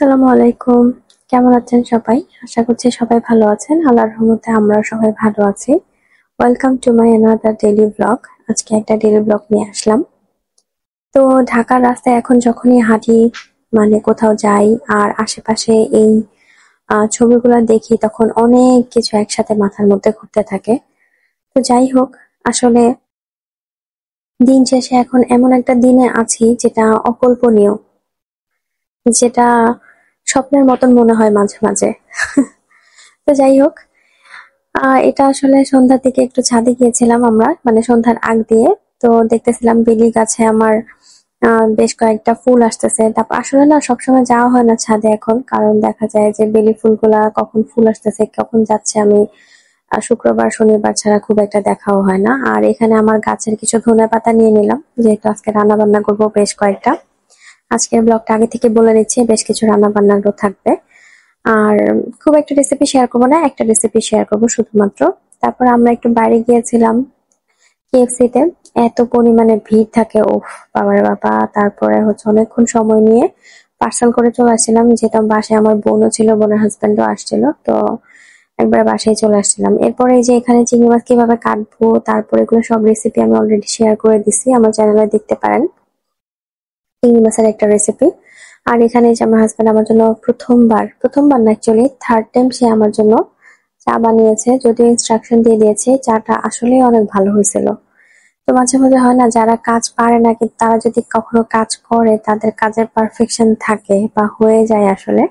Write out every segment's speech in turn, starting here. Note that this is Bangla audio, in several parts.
আসসালামু আলাইকুম। কেমন আছেন সবাই? আশা করছি সবাই ভালো আছেন। আল্লাহর রহমতে আমরাও সবাই ভালো আছি। Welcome to my another daily blog. আজকে একটা ডেইলি ব্লগ নিয়ে আসলাম। তো ঢাকার রাস্তায় এখন যখনই হাঁটি, মানে কোথাও যাই আর আশেপাশে এই ছবিগুলো দেখি, তখন অনেক কিছু একসাথে মাথার মধ্যে ঘুরতে থাকে। তো যাই হোক, আসলে দিন শেষে এখন এমন একটা দিনে আছি যেটা অকল্পনীয়, যেটা স্বপ্নের মতন মনে হয় মাঝে মাঝে। তো যাই হোক, এটা আসলে সন্ধ্যার দিকে একটু ছাদে গিয়েছিলাম আমরা, মানে সন্ধ্যার আগ দিয়ে। তো দেখতেছিলাম বেলি গাছে আমার বেশ কয়েকটা ফুল আসতেছে। তারপর আসলে না সবসময় যাওয়া হয় না ছাদে এখন, কারণ দেখা যায় যে বেলি ফুলগুলা কখন ফুল আসতেছে কখন যাচ্ছে আমি শুক্রবার শনিবার ছাড়া খুব একটা দেখাও হয় না। আর এখানে আমার গাছের কিছু ধনেপাতা নিয়ে নিলাম, যেহেতু আজকে রান্না বান্না করবো বেশ কয়েকটা। আজকের ব্লগটা আগে থেকে বলে নিচ্ছি, বেশ কিছু রান্না বান্নারও থাকবে। আর খুব একটা রেসিপি শেয়ার করবো না, একটা রেসিপি শেয়ার করবো শুধুমাত্র। তারপর আমরা একটু বাইরে গিয়েছিলাম কেএফসি তে। এত পরিমাণে ভিড় থাকে, ওফ বাবারে বাবা! তারপরে হচ্ছে অনেকক্ষণ সময় নিয়ে পার্সেল করে চলে আসছিলাম, যেহেতু বাসায় আমার বোনও ছিল, বোনের হাজবেন্ডও আসছিল। তো একবার বাসায় চলে আসছিলাম। এরপরে এই যে এখানে চিংড়ি মাছ কিভাবে কাটবো, তারপরে এগুলো সব রেসিপি আমি অলরেডি শেয়ার করে দিছি, আমার চ্যানেলে দেখতে পারেন। চিংড়ি মাছের একটা রেসিপি। আর এখানে যে আমার হাজবেন্ড আমার জন্য প্রথমবার না, অ্যাকচুয়ালি থার্ড টাইম সে আমার জন্য চা বানিয়েছে, যদিও ইনস্ট্রাকশন দিয়ে দিয়েছে। চাটা আসলেই অনেক ভালো হয়েছিল। তো মাঝে মাঝে হয় না, যারা কাজ পারে না কিন্তু তারা যদি কখনো কাজ করে তাদের কাজের পারফেকশন থাকে বা হয়ে যায় আসলে,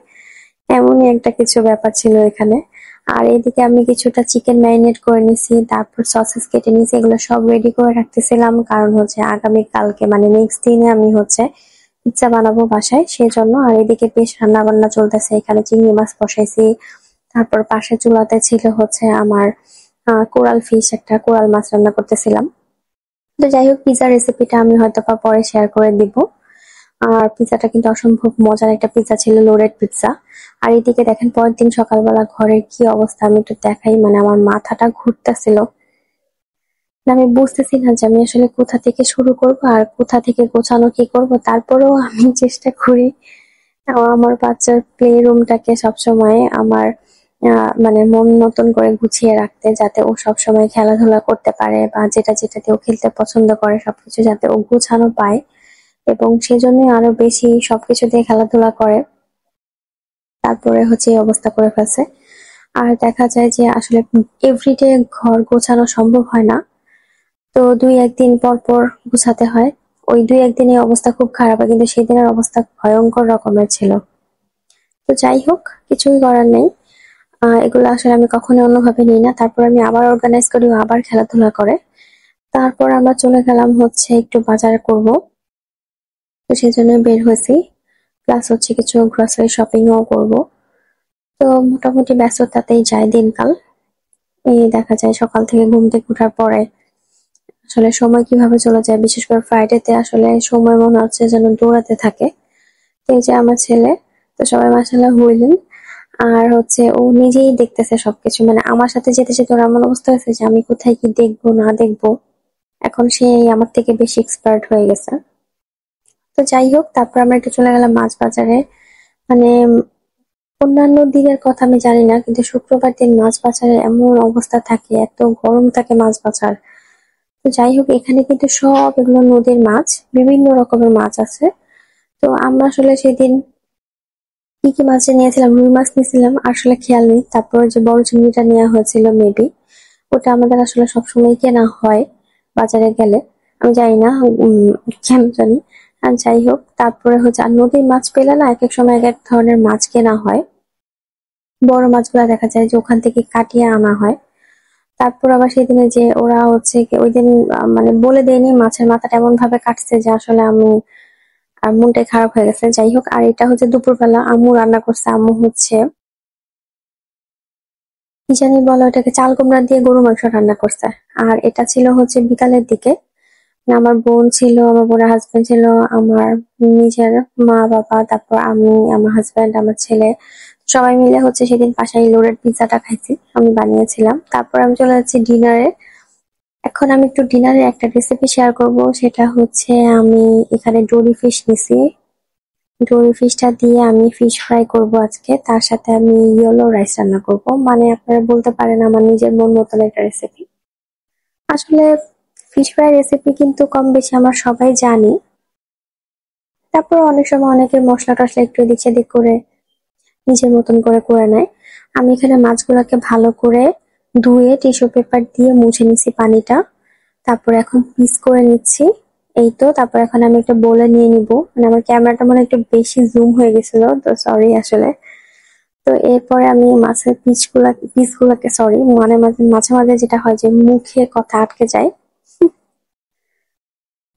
এমনই একটা কিছু ব্যাপার ছিল এখানে। আর এদিকে আমি কিছুটা চিকেন ম্যারিনেট করে নিছি, তারপর সসেস কেটে নিছি, এগুলো সব রেডি করে রাখতেছিলাম, কারণ হচ্ছে আগামী কালকে মানে নেক্সট দিনে আমি হচ্ছে পিৎজা বানাবো বাসায়, সেজন্য। আর এদিকে বেশ রান্না বান্না চলতেছে, এখানে চিংড়ি মাছ বসাইছি। তারপর পাশে চুলাতে ছিল হচ্ছে আমার কোরাল ফিশ, একটা কোরাল মাছ রান্না করতেছিলাম। তো যাই হোক, পিৎজা রেসিপিটা আমি হয়তো বা পরে শেয়ার করে দিব। আর পিৎজাটা কিন্তু অসম্ভব মজার একটা পিৎজা ছিল, লোডেড পিৎজা। আর এদিকে দেখেন পরের দিন সকালবেলা ঘরের কি অবস্থা আমি একটু দেখাই, মানে আমার মাথাটা ঘুরতেছিল। আমি বুঝতেছি না যে আমি আসলে কোথা থেকে শুরু করব আর কোথা থেকে গোছানো কি করব। তারপরেও আমি চেষ্টা করি আমার বাচ্চার প্লে রুমটাকে সবসময় আমার মানে মন মতন করে গুছিয়ে রাখতে, যাতে ও সবসময় খেলাধুলা করতে পারে বা যেটা যেটাতে ও খেলতে পছন্দ করে সবকিছু যাতে ও গুছানো পায়, এবং সেজন্যই আরো বেশি সবকিছু দিয়ে খেলাধুলা করে। তারপরে হচ্ছে এই অবস্থা করে ফেলছে। আর দেখা যায় যে আসলে এভরিডে ঘর গোছানো সম্ভব হয় না, তো দুই একদিন পর পর গুছাতে হয়। ওই দুই একদিনে অবস্থা খুব খারাপ হয়, কিন্তু সেদিনের অবস্থা ভয়ঙ্কর রকমের ছিল। তো যাই হোক, কিছুই করার নেই। এগুলো আসলে আমি কখনো অন্যভাবে নিই না। তারপর আমি আবার অর্গানাইজ করি, ও আবার খেলাধুলা করে। তারপর আমরা চলে গেলাম হচ্ছে একটু বাজার করব, তো সেই জন্য বের হয়েছি। প্লাস হচ্ছে কিছু গ্রোসারি শপিংও করব। তো মোটামুটি ব্যস্ততাতেই যায় দিনকাল। এই দেখা যায় সকাল থেকে ঘুম থেকে ওঠার পরে আসলে সময় কিভাবে চলে যায়, বিশেষ করে ফ্রাইডেতে আসলে সময় মনে হচ্ছে যেন দৌড়াতে থাকে। তো এই যে আমার ছেলে, তো সবাই মাশাআল্লাহ হইলেন। আর হচ্ছে ও নিজেই দেখতেছে সবকিছু, মানে আমার সাথে যেতে যেতে ওর এমন অবস্থা হয়েছে যে আমি কোথায় কি দেখবো না দেখবো, এখন সে আমার থেকে বেশি এক্সপার্ট হয়ে গেছে। তো যাই হোক, তারপর আমরা একটু চলে গেলাম মাছ বাজারে। মানে অন্যান্য দিনের কথা আমি জানি না, কিন্তু শুক্রবার দিন মাছ বাজারে এমন অবস্থা থাকে, এত গরম থাকে মাছ বাজার। তো যাই হোক, এখানে কিন্তু সব এগুলো নদীর মাছ, বিভিন্ন রকমের মাছ আছে। তো আমরা আসলে সেদিন কি কি মাছ যে নিয়েছিলাম, রুই মাছ নিয়েছিলাম আসলে খেয়াল নেই। তারপর যে বড় চিংড়িটা নেওয়া হয়েছিল মেবি, ওটা আমাদের আসলে সবসময় কেনা হয় বাজারে গেলে, আমি জানি না কেন জানি। আর যাই হোক, তারপরে হচ্ছে আর নদীর মাছ পেলে না এক এক সময় এক এক ধরনের মাছ কেনা হয়। বড় মাছগুলা দেখা যায় যে ওখান থেকে কাটিয়ে আনা হয়। তারপর আবার সেদিনে যে ওরা হচ্ছে ওই দিন মানে বলে দেয়নি, মাছের মাথাটা এমন ভাবে কাটছে যে আসলে আমি আর মনটাই খারাপ হয়ে গেছে। যাই হোক, আর এটা হচ্ছে দুপুরবেলা আম্মু রান্না করছে। আম্মু হচ্ছে কি জানি বলে ওটাকে, চাল কুমড়া দিয়ে গরু মাংস রান্না করছে। আর এটা ছিল হচ্ছে বিকালের দিকে। আমার বোন ছিল, আমার বোনের হাজবেন্ড ছিল, আমার নিজের মা বাবা, তারপর আমি, আমার হাজবেন্ড, আমার ছেলে, সবাই মিলে হচ্ছে সেদিন বাসায় লোডেড পিৎজাটা খাইছি, আমি বানিয়েছিলাম। তারপর আমি চলে যাচ্ছি ডিনারে। এখন আমি একটু ডিনারে একটা রেসিপি শেয়ার করব, সেটা হচ্ছে আমি এখানে ডোরি ফিশ নিছি। ডোরি ফিশটা দিয়ে আমি ফিশ ফ্রাই করব আজকে, তার সাথে আমি ইয়েলো রাইস রান্না করব। মানে আপনারা বলতে পারেন আমার নিজের মন মতন একটা রেসিপি। আসলে ফিশ ফ্রাই রেসিপি কিন্তু কম বেশি আমরা সবাই জানি। তারপর অনেক সময় অনেকের মশলা টশলা একটু এদিক সেদিক করে নিজের মতন করে করে নেয়। আমি এখানে মাছগুলোকে ভালো করে ধুয়ে টিস্যু পেপার দিয়ে মুছে নিচ্ছি পানিটা। তারপর এখন পিস করে নিচ্ছি। এই তো, তারপর এখন আমি একটা বোলে নিয়ে নিব। মানে আমার ক্যামেরাটা মনে হয় একটু বেশি জুম হয়ে গেছিল, তো সরি আসলে। তো এরপরে আমি মাছের পিসগুলাকে সরি, মানে মাঝে মাঝে মাঝে যেটা হয় যে মুখে কথা আটকে যায়।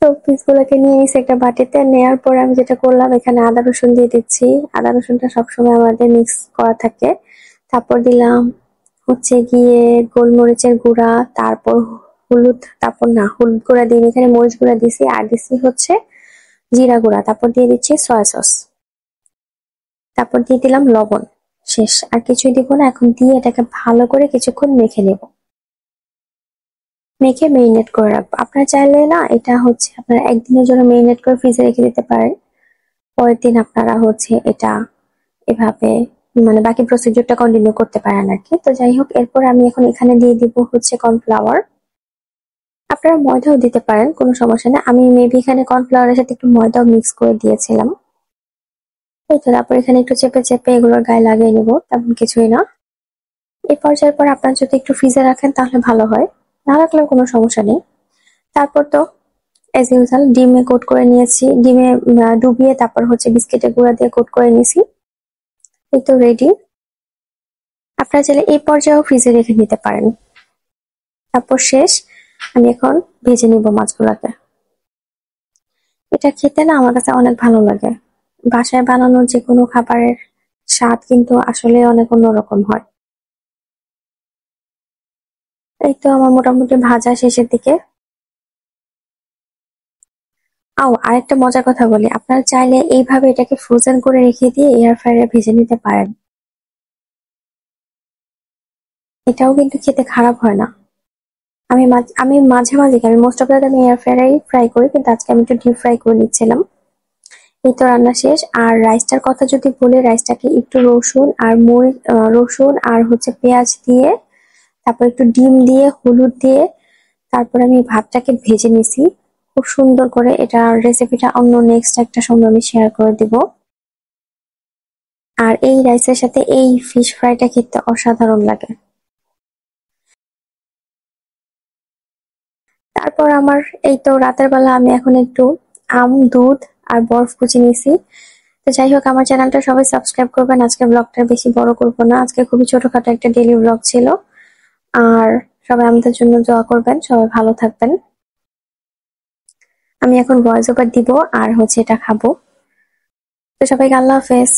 তো পিসগুলোকে নিয়ে নিছি একটা বাটিতে, নেওয়ার পরে আমি যেটা করলাম এখানে আদা রসুন দিয়ে দিচ্ছি। আদা রসুনটা সবসময় আমাদের মিক্স করা থাকে। তারপর দিলাম হচ্ছে গিয়ে গোলমরিচের গুঁড়া, তারপর হলুদ, তারপর না হলুদ গুঁড়া দিই এখানে, মরিচ গুঁড়া দিছি, আর দিছি হচ্ছে জিরা গুঁড়া, তারপর দিয়ে দিচ্ছি সয়া সস, তারপর দিয়ে দিলাম লবণ। শেষ, আর কিছুই দিব না। এখন দিয়ে এটাকে ভালো করে কিছুক্ষণ মেখে নেব। মেখে মেরিনেট করে রাখবো। আপনারা চাইলে না এটা হচ্ছে আপনারা একদিনের জন্য মেরিনেট করে ফ্রিজে রেখে দিতে পারেন। পরের দিন আপনারা হচ্ছে এটা এভাবে মানে বাকি প্রসিডিউরটা কন্টিনিউ করতে পারেন আর কি। তো যাই হোক, এরপর আমি এখন এখানে দিয়ে দিব হচ্ছে কর্নফ্লাওয়ার। আপনারা ময়দাও দিতে পারেন, কোনো সমস্যা নেই। আমি মেবি এখানে কর্নফ্লাওয়ারের সাথে একটু ময়দাও মিক্স করে দিয়েছিলাম। এই তো, তারপর এখানে একটু চেপে চেপে এগুলোর গায়ে লাগিয়ে নিব, তেমন কিছুই না। এই পর্যায়ের পর আপনারা যদি একটু ফ্রিজে রাখেন তাহলে ভালো হয়, না রাখলেও কোনো সমস্যা নেই। তারপর তো এজ ইউজাল ডিমে কোট করে নিয়েছি, ডিমে ডুবিয়ে তারপর হচ্ছে বিস্কিটের গুঁড়া দিয়ে কোট করে নিয়েছি। এই তো রেডি। আপনারা চাইলে এই পর্যায়েও ফ্রিজে রেখে নিতে পারেন। তারপর শেষ, আমি এখন ভেজে নিব মাছগুলোকে। এটা খেতে না আমার কাছে অনেক ভালো লাগে। বাসায় বানানো যে কোনো খাবারের স্বাদ কিন্তু আসলে অনেক অন্যরকম হয়। এই তো আমার মোটামুটি ভাজা শেষের দিকে। আরেকটা মজার কথা বলি, আপনারা চাইলে এইভাবে এটাকে ফ্রোজেন করে রেখে দিয়ে এয়ার ফ্রায়ারে ভেজে নিতে পারেন। এটাও কিন্তু খেতে খারাপ হয় না। আমি মাঝে মাঝে, আমি most of the time air ফ্রায়ারেই ফ্রাই করি, কিন্তু আজকে আমি একটু ডিপ ফ্রাই করে নিচ্ছিলাম। এই তো রান্না শেষ। আর রাইসটার কথা যদি বলি, রাইসটাকে একটু রসুন আর হচ্ছে পেঁয়াজ দিয়ে, তারপর একটু ডিম দিয়ে, হলুদ দিয়ে, তারপর আমি ভাতটাকে ভেজে নিছি খুব সুন্দর করে। এটা রেসিপিটা অন্য নেক্সট একটা সময় আমি শেয়ার করে দিব। আর এই রাইসের সাথে এই ফিশ ফ্রাইটা খেতে অসাধারণ লাগে। তারপর আমার এই তো রাতের বেলা আমি এখন একটু দুধ আর বরফ কুচি নিছি। তো যাই হোক, আমার চ্যানেলটা সবাই সাবস্ক্রাইব করবেন। আজকে ব্লগটা বেশি বড় করবো না, আজকে খুবই ছোটখাটো একটা ডেইলি ব্লগ ছিল। আর সবাই আমাদের জন্য দোয়া করবেন, সবাই ভালো থাকবেন। আমি এখন ভয়েস ওভার দিব আর হচ্ছে এটা খাবো। তো সবাইকে আল্লাহ হাফেজ।